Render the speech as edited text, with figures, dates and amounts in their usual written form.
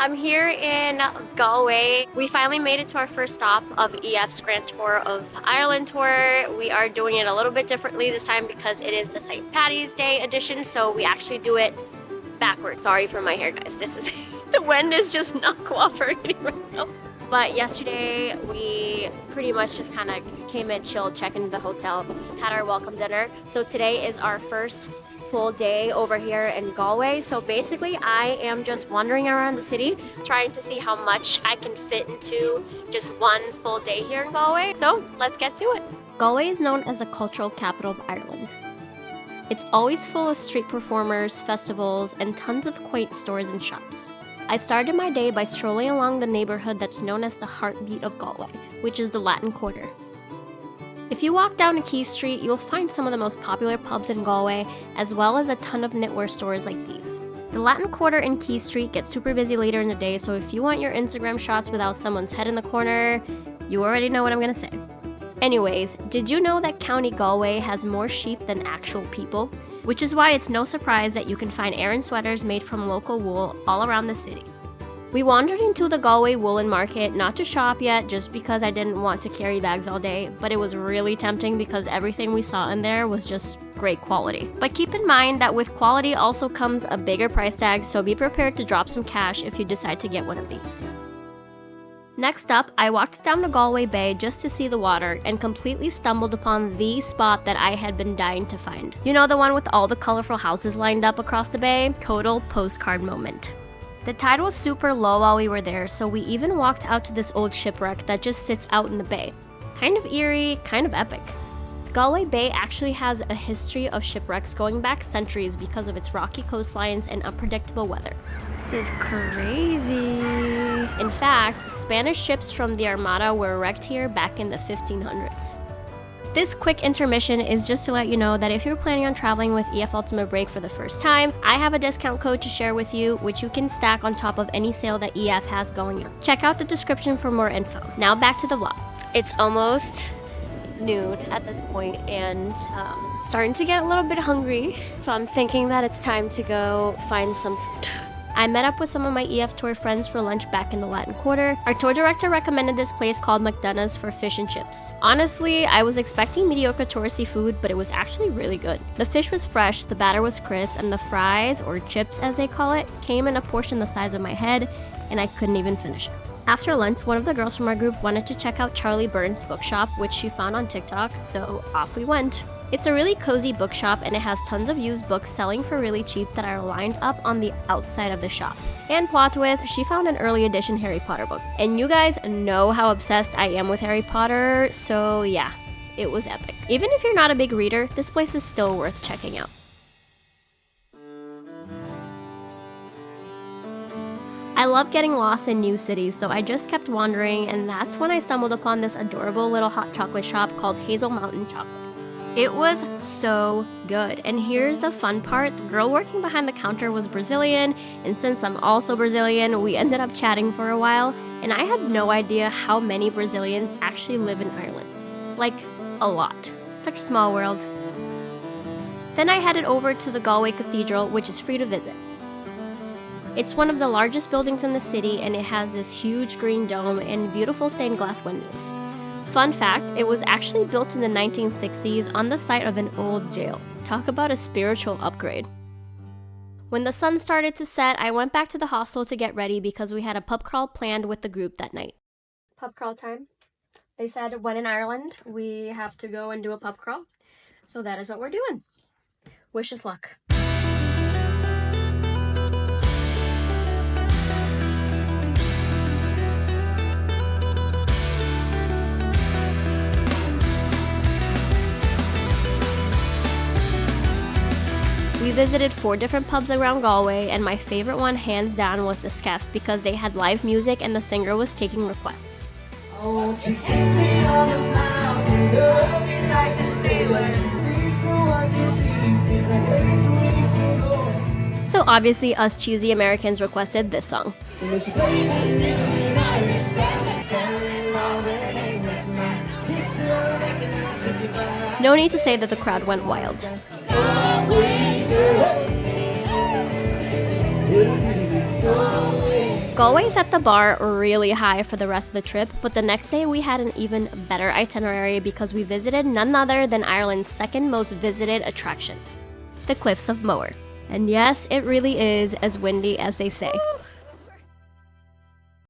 I'm here in Galway. We finally made it to our first stop of EF's Grand Tour of Ireland tour. We are doing it a little bit differently this time because it is the St. Paddy's Day edition, so we actually do it backwards. Sorry for my hair, guys. This is the wind is just not cooperating right now. But yesterday we pretty much just kind of came in, chilled, checked into the hotel, had our welcome dinner. So today is our first full day over here in Galway. So basically I am just wandering around the city, trying to see how much I can fit into just one full day here in Galway. So let's get to it. Galway is known as the cultural capital of Ireland. It's always full of street performers, festivals, and tons of quaint stores and shops. I started my day by strolling along the neighborhood that's known as the heartbeat of Galway, which is the Latin Quarter. If you walk down Quay Street, you'll find some of the most popular pubs in Galway, as well as a ton of knitwear stores like these. The Latin Quarter in Quay Street gets super busy later in the day, so if you want your Instagram shots without someone's head in the corner, you already know what I'm gonna say. Anyways, did you know that County Galway has more sheep than actual people? Which is why it's no surprise that you can find Aran sweaters made from local wool all around the city. We wandered into the Galway woolen market, not to shop yet, just because I didn't want to carry bags all day, but it was really tempting because everything we saw in there was just great quality. But keep in mind that with quality also comes a bigger price tag, so be prepared to drop some cash if you decide to get one of these. Next up, I walked down the Galway Bay just to see the water and completely stumbled upon the spot that I had been dying to find. You know, the one with all the colorful houses lined up across the bay? Total postcard moment. The tide was super low while we were there, so we even walked out to this old shipwreck that just sits out in the bay. Kind of eerie, kind of epic. Galway Bay actually has a history of shipwrecks going back centuries because of its rocky coastlines and unpredictable weather. This is crazy. In fact, Spanish ships from the Armada were wrecked here back in the 1500s. This quick intermission is just to let you know that if you're planning on traveling with EF Ultimate Break for the first time, I have a discount code to share with you, which you can stack on top of any sale that EF has going on. Check out the description for more info. Now back to the vlog. It's almost noon at this point and starting to get a little bit hungry, so I'm thinking that it's time to go find some food. I met up with some of my EF tour friends for lunch back in the Latin Quarter. Our tour director recommended this place called MacDonagh's for fish and chips. Honestly, I was expecting mediocre touristy food, but it was actually really good. The fish was fresh, the batter was crisp, and the fries, or chips as they call it, came in a portion the size of my head, and I couldn't even finish it. After lunch, one of the girls from our group wanted to check out Byrne's Bookshop, which she found on TikTok, so off we went. It's a really cozy bookshop and it has tons of used books selling for really cheap that are lined up on the outside of the shop. And plot twist, she found an early edition Harry Potter book. And you guys know how obsessed I am with Harry Potter, so yeah, it was epic. Even if you're not a big reader, this place is still worth checking out. I love getting lost in new cities, so I just kept wandering, and that's when I stumbled upon this adorable little hot chocolate shop called Hazel Mountain Chocolate. It was so good, and here's the fun part. The girl working behind the counter was Brazilian, and since I'm also Brazilian, we ended up chatting for a while, and I had no idea how many Brazilians actually live in Ireland. Like, a lot. Such a small world. Then I headed over to the Galway Cathedral, which is free to visit. It's one of the largest buildings in the city, and it has this huge green dome and beautiful stained glass windows. Fun fact, it was actually built in the 1960s on the site of an old jail. Talk about a spiritual upgrade. When the sun started to set, I went back to the hostel to get ready because we had a pub crawl planned with the group that night. Pub crawl time. They said when in Ireland, we have to go and do a pub crawl. So that is what we're doing. Wish us luck. We visited 4 different pubs around Galway, and my favorite one hands down was the Skeff because they had live music and the singer was taking requests. So obviously us cheesy Americans requested this song. No need to say that the crowd went wild. Galway set the bar really high for the rest of the trip, but the next day we had an even better itinerary because we visited none other than Ireland's second most visited attraction, the Cliffs of Moher. And yes, it really is as windy as they say.